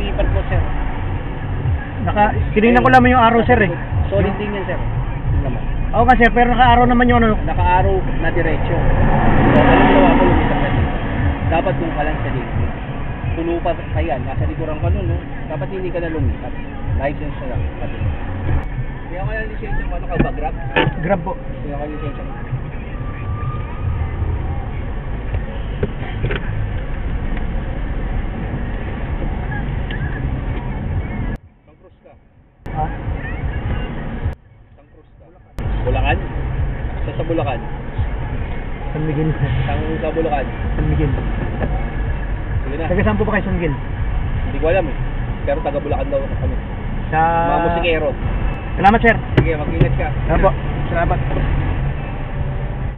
Nakalipat po, sir. Tinignan ko lang yung araw, sir, eh. Solid din yan, sir. Yung laman. Oo nga, sir, pero naka-araw naman yung ano. Naka-araw na diretso. So, alam mo ako, lumitan ka dito. Dapat doon ka lang sa dito. Tulo pa yan, nasa likuran ka nun, no? Dapat hindi ka na lumipat. License na lang. Kaya ka lang lisensya ko, ano ka ba? Grab? Grab po. Kaya ka lisensya ko. Tangkrus ka. Ha? Tangkrus ka. Bulacan? Sa Bulacan? San Miguel. Sa Bulacan? San Miguel. Sige na. Taga saan po ba kayo, San Miguel? Hindi ko alam eh. Pero taga Bulacan daw kami. Sa... Mga musikero. Salamat, sir. Sige, mag-ingat ka. Salamat po. Salamat.